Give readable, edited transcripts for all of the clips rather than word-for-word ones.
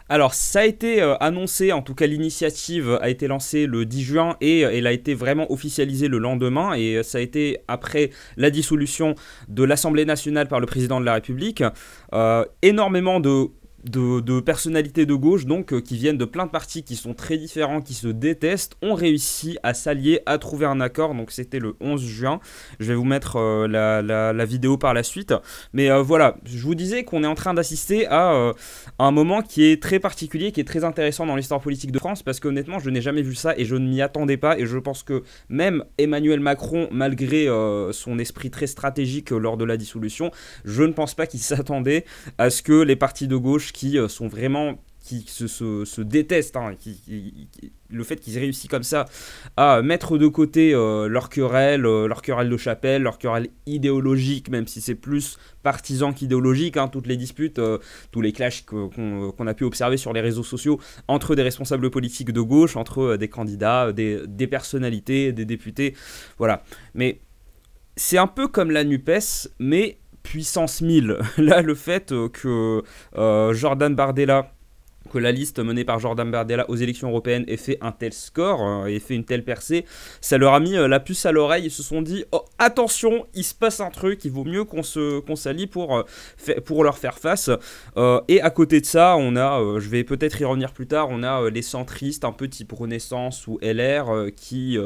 Alors, ça a été annoncé, en tout cas l'initiative a été lancée le 10 juin et elle a été vraiment officialisée le lendemain. Et ça a été après la dissolution de l'Assemblée nationale par le président de la République. Énormément de personnalités de gauche donc qui viennent de plein de partis qui sont très différents, qui se détestent, ont réussi à s'allier, à trouver un accord. Donc c'était le 11 juin. Je vais vous mettre la vidéo par la suite. Mais voilà, je vous disais qu'on est en train d'assister à un moment qui est très particulier, qui est très intéressant dans l'histoire politique de France, parce qu'honnêtement je n'ai jamais vu ça et je ne m'y attendais pas. Et je pense que même Emmanuel Macron, malgré son esprit très stratégique lors de la dissolution, je ne pense pas qu'il s'attendait à ce que les partis de gauche qui sont vraiment qui se détestent, hein, le fait qu'ils aient réussi comme ça à mettre de côté leur querelle de chapelle, leur querelle idéologique, même si c'est plus partisan qu'idéologique, hein, toutes les disputes, tous les clashs qu'on a pu observer sur les réseaux sociaux entre des responsables politiques de gauche, entre des candidats, des personnalités, des députés, voilà. Mais c'est un peu comme la NUPES, mais puissance 1000. Là, le fait que Jordan Bardella, que la liste menée par Jordan Bardella aux élections européennes ait fait un tel score, ait fait une telle percée, ça leur a mis la puce à l'oreille. Ils se sont dit, oh, attention, il se passe un truc, il vaut mieux qu'on s'allie pour leur faire face. Et à côté de ça, on a, je vais peut-être y revenir plus tard, on a les centristes, un peu type Renaissance ou LR, qui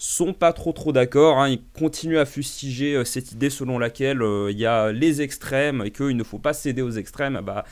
sont pas trop d'accord, hein. Ils continuent à fustiger cette idée selon laquelle il y a les extrêmes et qu'il ne faut pas céder aux extrêmes. Bah,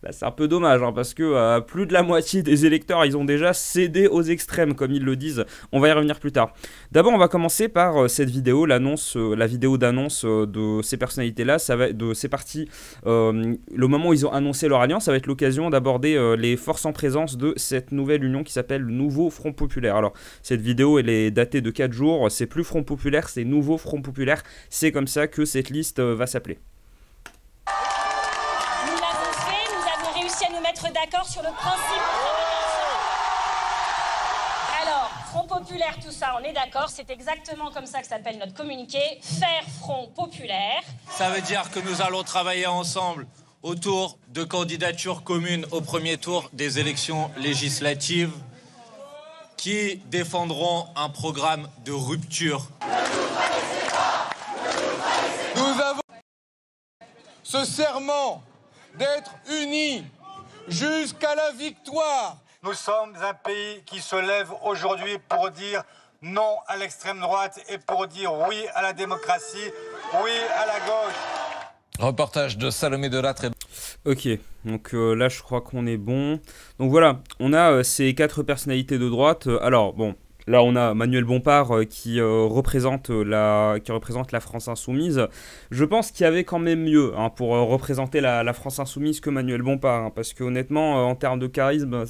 là, c'est un peu dommage, hein, parce que plus de la moitié des électeurs, ils ont déjà cédé aux extrêmes, comme ils le disent. On va y revenir plus tard. D'abord, on va commencer par cette vidéo, la vidéo d'annonce de ces personnalités-là, de ces partis. Le moment où ils ont annoncé leur alliance, ça va être l'occasion d'aborder les forces en présence de cette nouvelle union qui s'appelle le Nouveau Front Populaire. Alors, cette vidéo, elle est datée de 4 jours. C'est plus Front Populaire, c'est Nouveau Front Populaire. C'est comme ça que cette liste va s'appeler. D'accord sur le principe. Alors, Front Populaire, tout ça, on est d'accord, c'est exactement comme ça que s'appelle notre communiqué, faire Front Populaire. Ça veut dire que nous allons travailler ensemble autour de candidatures communes au premier tour des élections législatives qui défendront un programme de rupture. Nous avons ce serment d'être unis jusqu'à la victoire. Nous sommes un pays qui se lève aujourd'hui pour dire non à l'extrême droite et pour dire oui à la démocratie, oui à la gauche. Reportage de Salomé Delattre. Ok, donc là je crois qu'on est bon. Donc voilà, on a ces 4 personnalités de droite. Alors bon, là on a Manuel Bompard qui représente la France Insoumise. Je pense qu'il y avait quand même mieux, hein, pour représenter la France Insoumise que Manuel Bompard, hein, parce que honnêtement, en termes de charisme,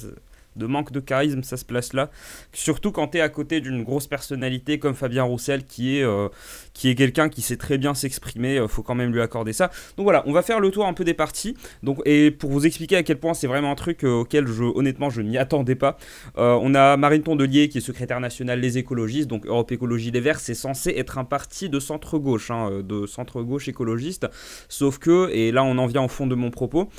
de manque de charisme, ça se place là. Surtout quand tu es à côté d'une grosse personnalité comme Fabien Roussel, qui est quelqu'un qui sait très bien s'exprimer, faut quand même lui accorder ça. Donc voilà, on va faire le tour un peu des partis. Donc, et pour vous expliquer à quel point c'est vraiment un truc auquel honnêtement je n'y attendais pas. On a Marine Tondelier qui est secrétaire nationale Les Écologistes, donc Europe Écologie Les Verts. C'est censé être un parti de centre-gauche, hein, de centre-gauche écologiste. Sauf que, et là on en vient au fond de mon propos,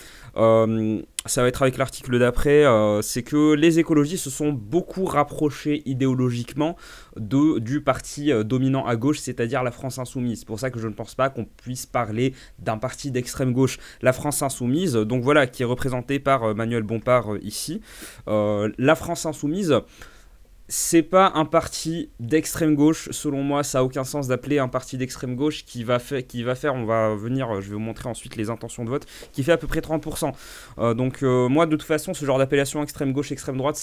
ça va être avec l'article d'après, c'est que les écologistes se sont beaucoup rapprochés idéologiquement du parti dominant à gauche, c'est-à-dire la France Insoumise. C'est pour ça que je ne pense pas qu'on puisse parler d'un parti d'extrême gauche. La France Insoumise, donc voilà, qui est représentée par Manuel Bompard ici. La France Insoumise, c'est pas un parti d'extrême gauche, selon moi. Ça a aucun sens d'appeler un parti d'extrême gauche qui va faire, on va venir, je vais vous montrer ensuite les intentions de vote, qui fait à peu près 30%. Donc moi de toute façon ce genre d'appellation extrême gauche, extrême droite,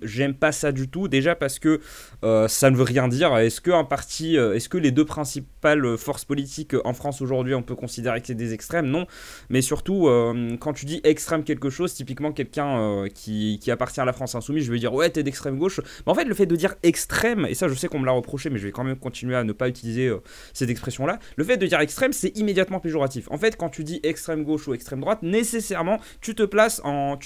j'aime pas ça du tout. Déjà parce que ça ne veut rien dire. Est-ce que les deux principales forces politiques en France aujourd'hui, on peut considérer que c'est des extrêmes? Non. Mais surtout quand tu dis extrême quelque chose, typiquement quelqu'un qui appartient à la France Insoumise, je vais dire ouais t'es d'extrême gauche. Mais en fait, le fait de dire extrême, et ça je sais qu'on me l'a reproché, mais je vais quand même continuer à ne pas utiliser cette expression-là, le fait de dire extrême, c'est immédiatement péjoratif. En fait, quand tu dis extrême gauche ou extrême droite, nécessairement, tu te places en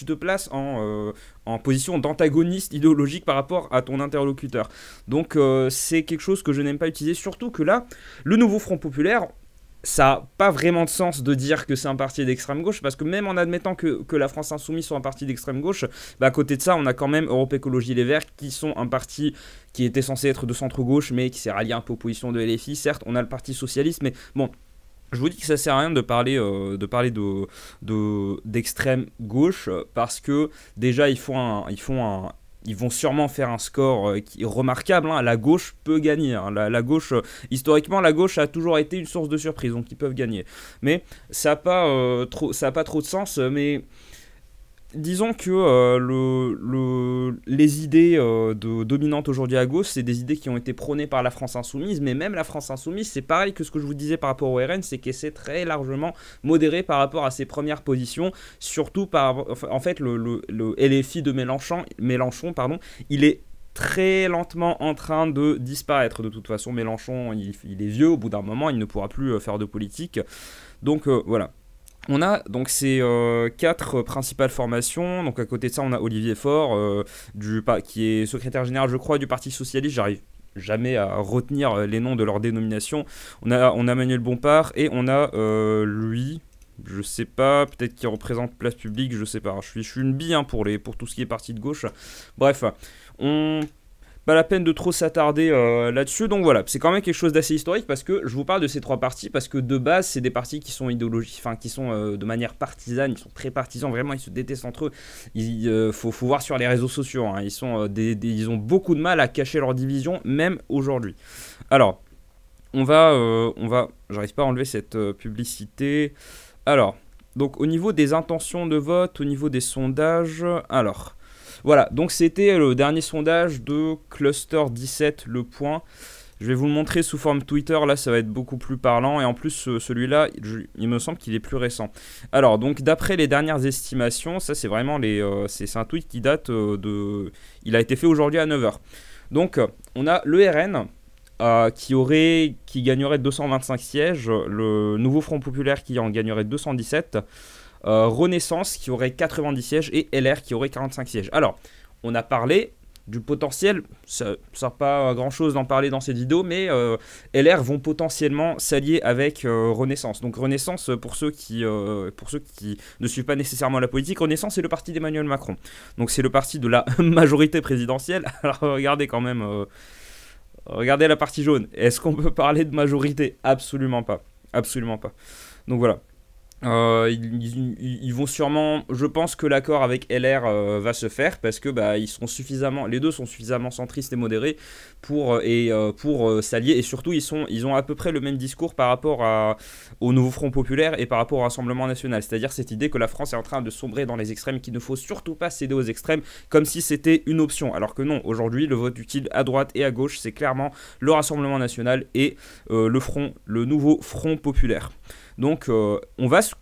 position d'antagoniste idéologique par rapport à ton interlocuteur. Donc c'est quelque chose que je n'aime pas utiliser, surtout que là, le Nouveau Front Populaire, ça n'a pas vraiment de sens de dire que c'est un parti d'extrême gauche, parce que même en admettant que la France Insoumise soit un parti d'extrême gauche, à côté de ça, on a quand même Europe Écologie Les Verts, qui sont un parti qui était censé être de centre-gauche, mais qui s'est rallié un peu aux positions de LFI. Certes, on a le Parti Socialiste, mais bon, je vous dis que ça sert à rien de parler d'extrême gauche, parce que déjà, ils vont sûrement faire un score qui est remarquable. La gauche peut gagner. La gauche, historiquement, la gauche a toujours été une source de surprise, donc ils peuvent gagner. Mais ça n'a pas trop de sens. Mais disons que les idées dominantes aujourd'hui à gauche, c'est des idées qui ont été prônées par la France Insoumise, mais même la France Insoumise, c'est pareil que ce que je vous disais par rapport au RN, c'est qu'elle s'est très largement modérée par rapport à ses premières positions, surtout en fait, le LFI de Mélenchon, il est très lentement en train de disparaître. De toute façon, Mélenchon, il est vieux, au bout d'un moment, il ne pourra plus faire de politique. Donc voilà. On a donc ces 4 principales formations. Donc à côté de ça, on a Olivier Faure, qui est secrétaire général, je crois, du Parti Socialiste. J'arrive jamais à retenir les noms de leur dénomination. On a Manuel Bompard et on a lui, je sais pas, peut-être qu'il représente Place Publique, je sais pas. Je suis une bille pour tout ce qui est parti de gauche. Bref, pas la peine de trop s'attarder là-dessus. Donc voilà, c'est quand même quelque chose d'assez historique, parce que je vous parle de ces 3 partis parce que de base, c'est des partis qui sont qui sont de manière partisane, ils sont très partisans, vraiment, ils se détestent entre eux. Il faut voir sur les réseaux sociaux, ils ont beaucoup de mal à cacher leur division, même aujourd'hui. Alors, on va, j'arrive pas à enlever cette publicité. Alors, donc au niveau des intentions de vote, au niveau des sondages, alors... Voilà, donc c'était le dernier sondage de Cluster 17, Le Point. Je vais vous le montrer sous forme Twitter, là ça va être beaucoup plus parlant, et en plus celui-là, il me semble qu'il est plus récent. Alors, donc d'après les dernières estimations, ça c'est vraiment c'est un tweet qui date il a été fait aujourd'hui à 9h. Donc, on a le RN qui gagnerait 225 sièges, le Nouveau Front Populaire qui en gagnerait 217, Renaissance qui aurait 90 sièges et LR qui aurait 45 sièges. Alors, on a parlé du potentiel, ça ne sert pas à grand chose d'en parler dans cette vidéo, mais LR vont potentiellement s'allier avec Renaissance. Donc Renaissance, pour ceux qui ne suivent pas nécessairement la politique, Renaissance c'est le parti d'Emmanuel Macron. Donc c'est le parti de la majorité présidentielle. Alors regardez quand même, regardez la partie jaune. Est-ce qu'on peut parler de majorité? Absolument pas. Absolument pas. Donc voilà. Ils vont sûrement, je pense que l'accord avec LR va se faire parce que les deux sont suffisamment centristes et modérés pour s'allier, et surtout ils ont à peu près le même discours par rapport au Nouveau Front Populaire et par rapport au Rassemblement National, c'est-à-dire cette idée que la France est en train de sombrer dans les extrêmes, qu'il ne faut surtout pas céder aux extrêmes comme si c'était une option, alors que non, aujourd'hui le vote utile à droite et à gauche c'est clairement le Rassemblement National et le Nouveau Front Populaire. Donc on risque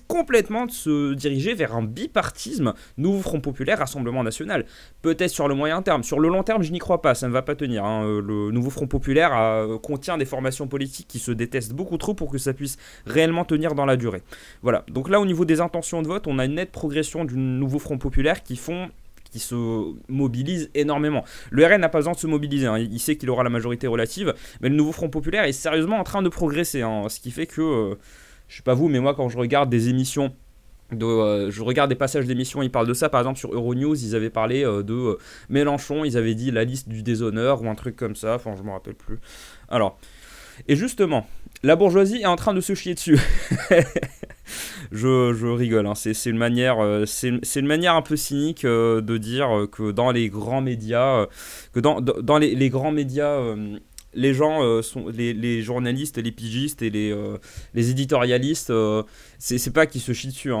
complètement de se diriger vers un bipartisme Nouveau Front Populaire, Rassemblement National. Peut-être sur le moyen terme. Sur le long terme, je n'y crois pas, ça ne va pas tenir. Le Nouveau Front Populaire contient des formations politiques qui se détestent beaucoup trop pour que ça puisse réellement tenir dans la durée. Voilà, donc là au niveau des intentions de vote, on a une nette progression du Nouveau Front Populaire qui se mobilise énormément. Le RN n'a pas besoin de se mobiliser, il sait qu'il aura la majorité relative, mais le Nouveau Front Populaire est sérieusement en train de progresser, ce qui fait que, je sais pas vous, mais moi quand je regarde des émissions, je regarde des passages d'émissions, ils parlent de ça, par exemple sur Euronews, ils avaient parlé de Mélenchon, ils avaient dit la liste du déshonneur ou un truc comme ça, enfin je me rappelle plus. Alors, et justement, la bourgeoisie est en train de se chier dessus. Je rigole, c'est une manière un peu cynique de dire que dans les grands médias, dans les grands médias, les gens les journalistes, les pigistes et les éditorialistes, c'est pas qu'ils se chient dessus,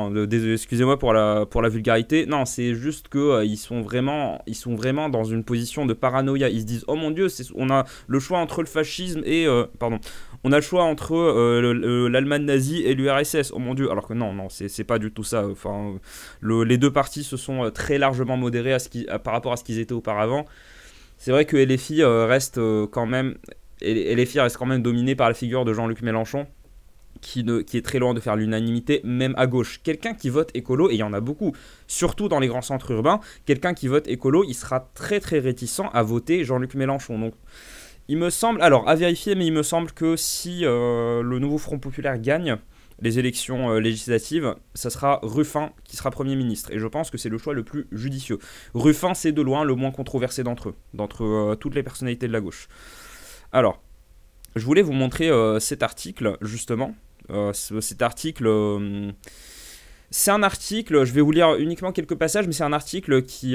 excusez-moi pour la vulgarité, non, c'est juste que ils sont vraiment dans une position de paranoïa. Ils se disent oh mon dieu, on a le choix entre le fascisme et on a le choix entre l'Allemagne nazie et l'URSS, oh mon dieu, alors que non, c'est pas du tout ça. Enfin, les deux partis se sont très largement modérés par rapport à ce qu'ils étaient auparavant. C'est vrai que LFI reste quand même dominé par la figure de Jean-Luc Mélenchon, qui est très loin de faire l'unanimité, même à gauche. Quelqu'un qui vote écolo, et il y en a beaucoup, surtout dans les grands centres urbains, quelqu'un qui vote écolo, il sera très très réticent à voter Jean-Luc Mélenchon. Donc il me semble, alors à vérifier, mais il me semble que si le nouveau Front Populaire gagne les élections législatives, ça sera Ruffin qui sera Premier ministre. Et je pense que c'est le choix le plus judicieux. Ruffin, c'est de loin le moins controversé d'entre toutes les personnalités de la gauche. Alors, je voulais vous montrer cet article, justement. Cet article... c'est un article, je vais vous lire uniquement quelques passages, mais c'est un article qui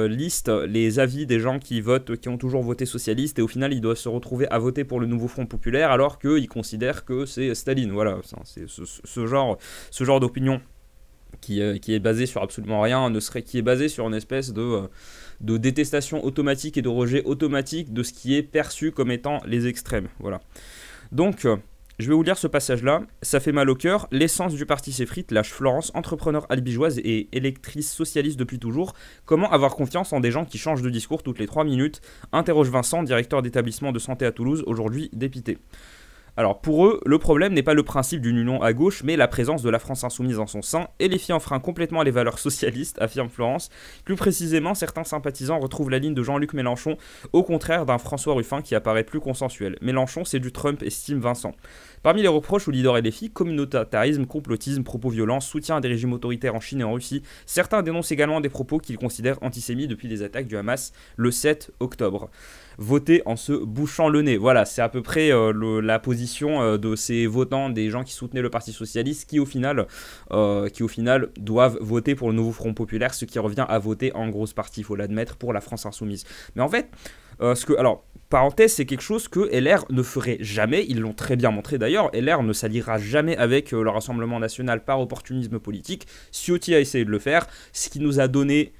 liste les avis des gens qui votent, qui ont toujours voté socialiste, et au final ils doivent se retrouver à voter pour le nouveau Front Populaire, alors qu'ils considèrent que c'est Staline. Voilà, c'est ce genre d'opinion qui est basé sur absolument rien, qui est basé sur une espèce de détestation automatique et de rejet automatique de ce qui est perçu comme étant les extrêmes. Voilà. Donc... je vais vous lire ce passage-là. Ça fait mal au cœur. L'essence du parti s'effrite, lâche Florence, entrepreneur albigeoise et électrice socialiste depuis toujours. Comment avoir confiance en des gens qui changent de discours toutes les 3 minutes ? Interroge Vincent, directeur d'établissement de santé à Toulouse, aujourd'hui dépité. Alors pour eux, le problème n'est pas le principe d'une union à gauche, mais la présence de la France insoumise en son sein, et les filles enfreint complètement les valeurs socialistes, affirme Florence. Plus précisément, certains sympathisants retrouvent la ligne de Jean-Luc Mélenchon, au contraire d'un François Ruffin qui apparaît plus consensuel. Mélenchon, c'est du Trump, estime Vincent. Parmi les reproches aux leaders et LFI, communautarisme, complotisme, propos violents, soutien à des régimes autoritaires en Chine et en Russie, certains dénoncent également des propos qu'ils considèrent antisémites depuis les attaques du Hamas le 7 octobre. Voter en se bouchant le nez. Voilà, c'est à peu près la position de ces votants, des gens qui soutenaient le Parti Socialiste, qui au final doivent voter pour le nouveau Front Populaire, ce qui revient à voter en grosse partie, il faut l'admettre, pour la France Insoumise. Mais en fait, parenthèse, c'est quelque chose que LR ne ferait jamais, ils l'ont très bien montré d'ailleurs, LR ne s'alliera jamais avec le Rassemblement National par opportunisme politique. Ciotti a essayé de le faire, ce qui nous a donné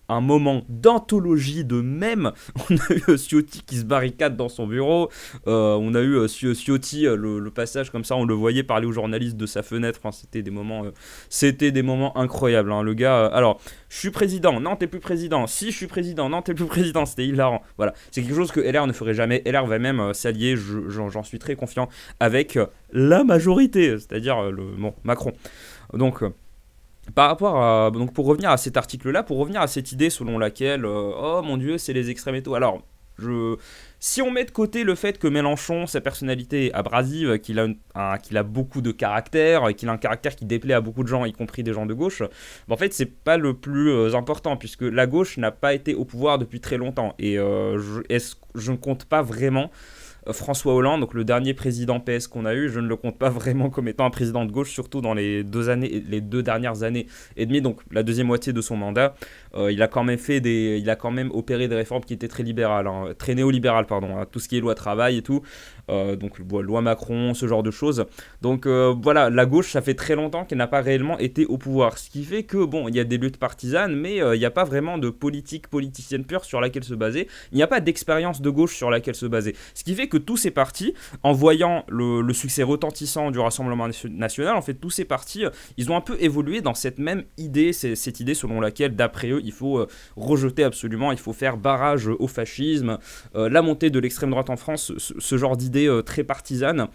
un moment d'anthologie de mèmes. On a eu Ciotti qui se barricade dans son bureau, on a eu Ciotti, le passage comme ça, on le voyait parler aux journalistes de sa fenêtre, enfin, c'était des moments incroyables, hein. Le gars, alors, je suis président, non t'es plus président, si je suis président, non t'es plus président, c'était hilarant, voilà, c'est quelque chose que LR ne ferait jamais. LR va même s'allier, j'en suis très confiant, avec la majorité, c'est-à-dire Macron. Donc... par rapport à, donc pour revenir à cet article-là, pour revenir à cette idée selon laquelle oh mon Dieu, c'est les extrêmes et tout. Alors, si on met de côté le fait que Mélenchon, sa personnalité est abrasive, qu'il a beaucoup de caractère, et qu'il a un caractère qui déplaît à beaucoup de gens, y compris des gens de gauche, en fait, c'est pas le plus important, puisque la gauche n'a pas été au pouvoir depuis très longtemps. Et je ne compte pas vraiment François Hollande, donc le dernier président PS qu'on a eu, je ne le compte pas vraiment comme étant un président de gauche, surtout dans les 2 dernières années et demie, donc la deuxième moitié de son mandat. Il a quand même opéré des réformes qui étaient très libérales, hein, très néolibérales, pardon, hein, tout ce qui est loi travail et tout, donc loi Macron, ce genre de choses. Donc voilà, la gauche, ça fait très longtemps qu'elle n'a pas réellement été au pouvoir, ce qui fait que bon, il y a des luttes partisanes, mais il n'y a pas vraiment de politique politicienne pure sur laquelle se baser. Il n'y a pas d'expérience de gauche sur laquelle se baser, ce qui fait que tous ces partis, en voyant le succès retentissant du Rassemblement National, en fait tous ces partis, ils ont un peu évolué dans cette même idée, cette idée selon laquelle d'après eux il faut rejeter absolument, il faut faire barrage au fascisme, la montée de l'extrême droite en France, ce genre d'idées très partisanes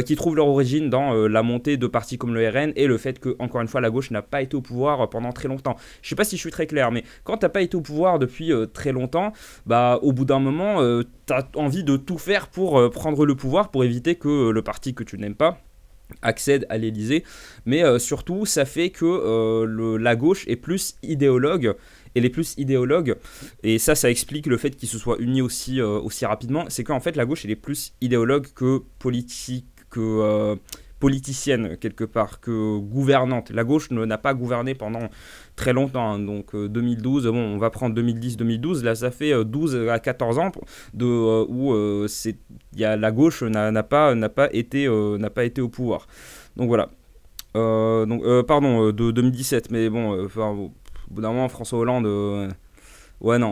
qui trouvent leur origine dans la montée de partis comme le RN et le fait que, encore une fois, la gauche n'a pas été au pouvoir pendant très longtemps. Je sais pas si je suis très clair, mais quand t'as pas été au pouvoir depuis très longtemps, bah au bout d'un moment t'as envie de tout faire pour prendre le pouvoir, pour éviter que le parti que tu n'aimes pas accède à l'Élysée, mais surtout ça fait que la gauche est plus idéologue, et ça explique le fait qu'ils se soient unis aussi rapidement. C'est qu'en fait la gauche elle est plus idéologue que politique, que politicienne quelque part, que gouvernante. La gauche n'a pas gouverné pendant très longtemps, hein. Donc 2012, bon, on va prendre 2010-2012, là ça fait 12 à 14 ans où la gauche n'a pas été au pouvoir. Donc voilà. De 2017, mais bon, au bout d'un moment, François Hollande,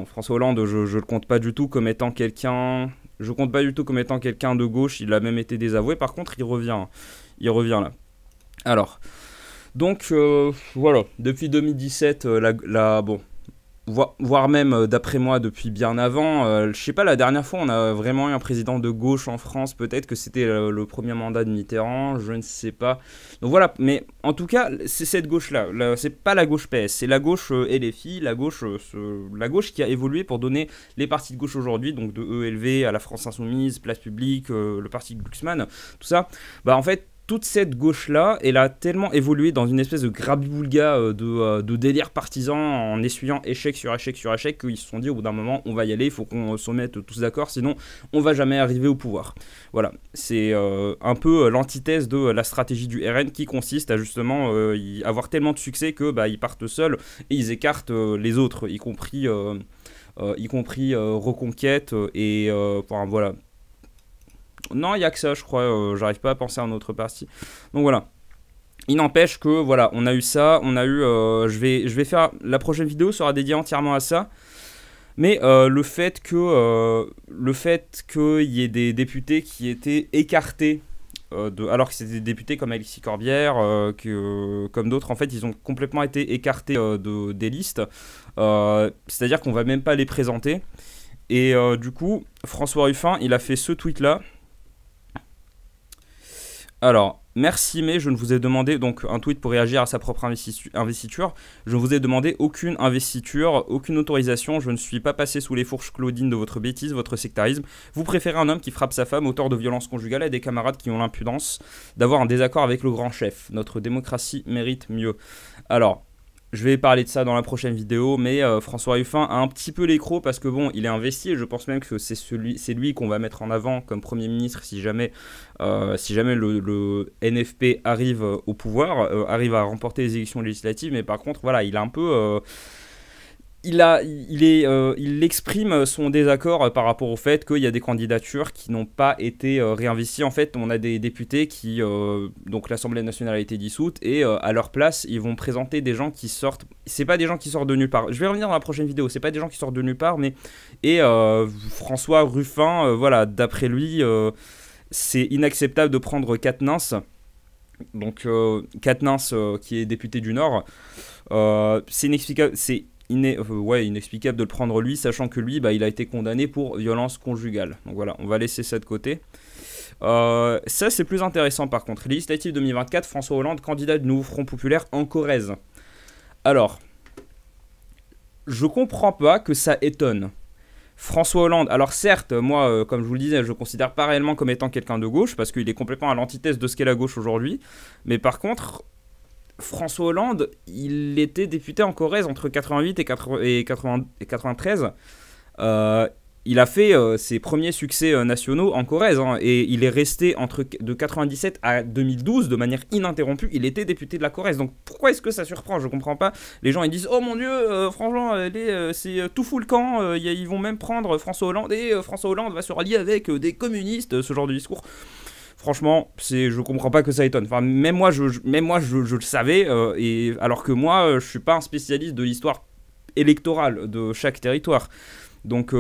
François Hollande, je le compte pas du tout comme étant quelqu'un. Je compte pas du tout comme étant quelqu'un de gauche. Il a même été désavoué. Par contre, il revient là. Alors, donc voilà. Depuis 2017, voire même d'après moi depuis bien avant. Je sais pas, la dernière fois on a vraiment eu un président de gauche en France, peut-être que c'était le premier mandat de Mitterrand, je ne sais pas. Donc voilà, mais en tout cas c'est cette gauche-là, c'est pas la gauche PS, c'est la gauche LFI, la gauche qui a évolué pour donner les partis de gauche aujourd'hui, donc de ELV à la France Insoumise, Place Publique, le parti de Glucksmann, tout ça. Bah en fait, toute cette gauche-là, elle a tellement évolué dans une espèce de grabi-boulga de délire partisan en essuyant échec sur échec sur échec qu'ils se sont dit au bout d'un moment on va y aller, il faut qu'on se mette tous d'accord, sinon on va jamais arriver au pouvoir. Voilà, c'est un peu l'antithèse de la stratégie du RN qui consiste à justement avoir tellement de succès que ils partent seuls et ils écartent les autres, y compris Reconquête et enfin, voilà. Non, il n'y a que ça, je crois. J'arrive pas à penser à un autre parti. Donc voilà. Il n'empêche que, voilà, on a eu ça. On a eu... je vais faire... La prochaine vidéo sera dédiée entièrement à ça. Mais le fait qu'il y ait des députés qui étaient écartés, alors que c'était des députés comme Alexis Corbière, comme d'autres, en fait, ils ont complètement été écartés des listes. C'est-à-dire qu'on va même pas les présenter. Et du coup, François Ruffin, il a fait ce tweet-là. Alors, merci, mais je ne vous ai demandé, donc un tweet pour réagir à sa propre investiture, je ne vous ai demandé aucune investiture, aucune autorisation, je ne suis pas passé sous les fourches claudines de votre bêtise, votre sectarisme. Vous préférez un homme qui frappe sa femme, auteur de violences conjugales, et des camarades qui ont l'impudence d'avoir un désaccord avec le grand chef. Notre démocratie mérite mieux. Alors... Je vais parler de ça dans la prochaine vidéo, mais François Ruffin a un petit peu les crocs parce que bon, il est investi et je pense même que c'est lui qu'on va mettre en avant comme Premier ministre si jamais le NFP arrive au pouvoir, arrive à remporter les élections législatives, mais par contre, voilà, il a un peu... Il exprime son désaccord par rapport au fait qu'il y a des candidatures qui n'ont pas été réinvesties. En fait, on a des députés qui... donc l'Assemblée nationale a été dissoute et à leur place, ils vont présenter des gens qui sortent... C'est pas des gens qui sortent de nulle part. Je vais revenir dans la prochaine vidéo. C'est pas des gens qui sortent de nulle part, mais... Et François Ruffin, voilà, d'après lui, c'est inacceptable de prendre Quatennens. Donc Quatennens, qui est député du Nord, c'est inexplicable... inexplicable de le prendre lui, sachant que lui, il a été condamné pour violence conjugale. Donc voilà, on va laisser ça de côté. Ça, c'est plus intéressant par contre. Législative 2024, François Hollande, candidat du Nouveau Front Populaire en Corrèze. Alors, je comprends pas que ça étonne. François Hollande, alors certes, moi, comme je vous le disais, je ne considère pas réellement comme étant quelqu'un de gauche, parce qu'il est complètement à l'antithèse de ce qu'est la gauche aujourd'hui. Mais par contre... François Hollande, il était député en Corrèze entre 88 et 93. Il a fait ses premiers succès nationaux en Corrèze, hein, et il est resté de 97 à 2012 de manière ininterrompue. Il était député de la Corrèze. Donc pourquoi est-ce que ça surprend? Je comprends pas. Les gens ils disent oh mon Dieu, franchement, c'est tout fou le camp. Ils vont même prendre François Hollande et François Hollande va se rallier avec des communistes. Ce genre de discours. Franchement, je comprends pas que ça étonne. Enfin, même moi, je le savais, et alors que moi, je suis pas un spécialiste de l'histoire électorale de chaque territoire. Donc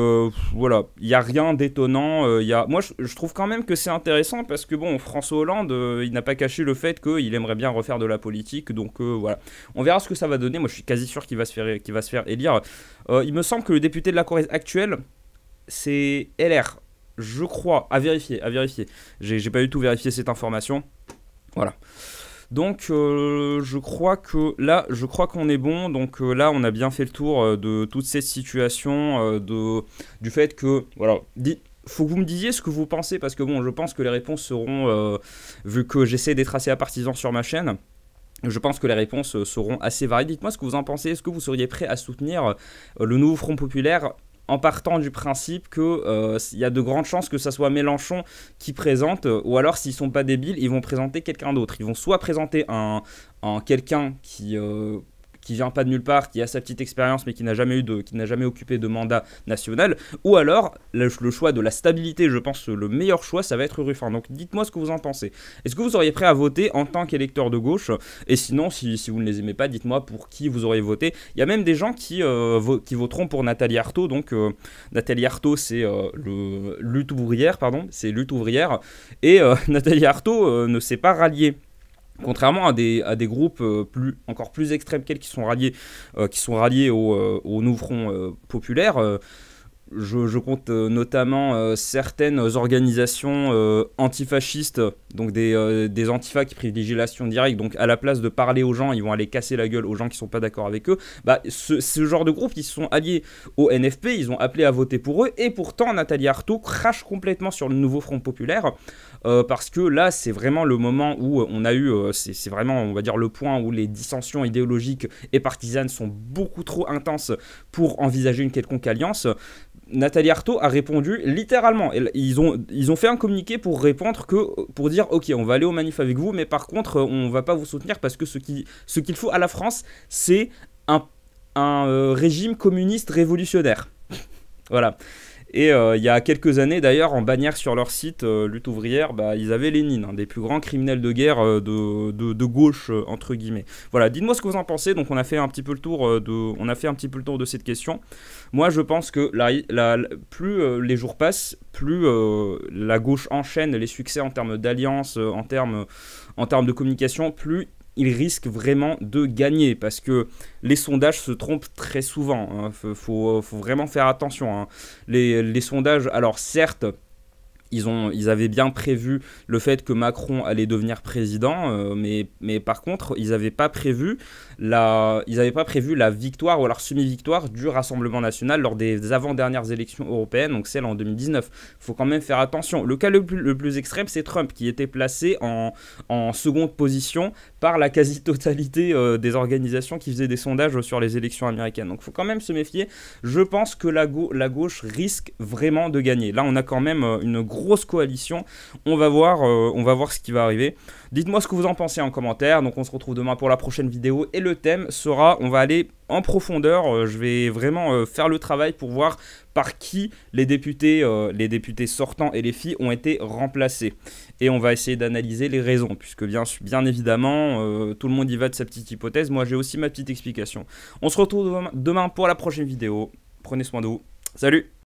voilà, il n'y a rien d'étonnant. Moi, je trouve quand même que c'est intéressant parce que bon, François Hollande, il n'a pas caché le fait qu'il aimerait bien refaire de la politique. Donc voilà, on verra ce que ça va donner. Moi, je suis quasi sûr qu'il va se faire élire. Il me semble que le député de la Corrèze actuel, c'est LR. Je crois, à vérifier. J'ai pas du tout vérifié cette information. Voilà. Donc, je crois qu'on est bon. Donc là, on a bien fait le tour de toute cette situation, du fait que, voilà, faut que vous me disiez ce que vous pensez, parce que bon, je pense que les réponses seront, vu que j'essaie d'être assez partisan sur ma chaîne, je pense que les réponses seront assez variées. Dites-moi ce que vous en pensez. Est-ce que vous seriez prêt à soutenir le Nouveau Front Populaire en partant du principe qu'il y a de grandes chances que ça soit Mélenchon qui présente, ou alors s'ils sont pas débiles, ils vont présenter quelqu'un d'autre. Ils vont soit présenter quelqu'un qui vient pas de nulle part, qui a sa petite expérience mais qui n'a jamais occupé de mandat national, ou alors le choix de la stabilité. Je pense le meilleur choix, ça va être Ruffin. Donc dites-moi ce que vous en pensez. Est-ce que vous seriez prêt à voter en tant qu'électeur de gauche? Et sinon, si vous ne les aimez pas, dites-moi pour qui vous auriez voté. Il y a même des gens qui voteront pour Nathalie Arthaud. Donc Nathalie Arthaud, c'est Lutte ouvrière, pardon, c'est Lutte ouvrière. Et Nathalie Arthaud ne s'est pas ralliée Contrairement à des groupes encore plus extrêmes qu'elles qui sont ralliés au Nouveau Front populaire. Je compte notamment certaines organisations antifascistes, donc des antifas qui privilégient l'action directe, donc à la place de parler aux gens, ils vont aller casser la gueule aux gens qui ne sont pas d'accord avec eux. Bah, ce genre de groupes qui se sont alliés au NFP, ils ont appelé à voter pour eux, et pourtant Nathalie Arthaud crache complètement sur le Nouveau Front populaire, parce que là c'est vraiment le moment où on a eu, c'est vraiment on va dire le point où les dissensions idéologiques et partisanes sont beaucoup trop intenses pour envisager une quelconque alliance. Nathalie Arthaud a répondu littéralement. Ils ont fait un communiqué pour répondre pour dire ok, on va aller aux manifs avec vous, mais par contre on va pas vous soutenir parce que ce qu'il faut à la France, c'est un régime communiste révolutionnaire. Voilà. Et il y a quelques années d'ailleurs, en bannière sur leur site Lutte ouvrière, bah, ils avaient Lénine, un des plus grands criminels de guerre de gauche entre guillemets. Voilà, dites-moi ce que vous en pensez. Donc on a fait un petit peu le tour de cette question. Moi je pense que plus les jours passent, plus la gauche enchaîne les succès en termes d'alliance, en termes de communication, plus il risque vraiment de gagner, parce que les sondages se trompent très souvent, hein. Faut vraiment faire attention, hein. Les sondages, alors certes, ils avaient bien prévu le fait que Macron allait devenir président, mais par contre, ils n'avaient pas prévu la victoire ou alors semi-victoire du Rassemblement national lors des avant-dernières élections européennes, donc celle en 2019. Il faut quand même faire attention. Le cas le plus extrême, c'est Trump, qui était placé en seconde position par la quasi-totalité des organisations qui faisaient des sondages sur les élections américaines. Donc il faut quand même se méfier. Je pense que la gauche risque vraiment de gagner. Là, on a quand même une grosse coalition. On va voir ce qui va arriver. Dites-moi ce que vous en pensez en commentaire. Donc on se retrouve demain pour la prochaine vidéo et le thème sera, on va aller en profondeur, je vais vraiment faire le travail pour voir par qui les députés sortants et les filles ont été remplacés. Et on va essayer d'analyser les raisons, puisque bien évidemment, tout le monde y va de sa petite hypothèse. Moi j'ai aussi ma petite explication. On se retrouve demain pour la prochaine vidéo. Prenez soin de vous. Salut!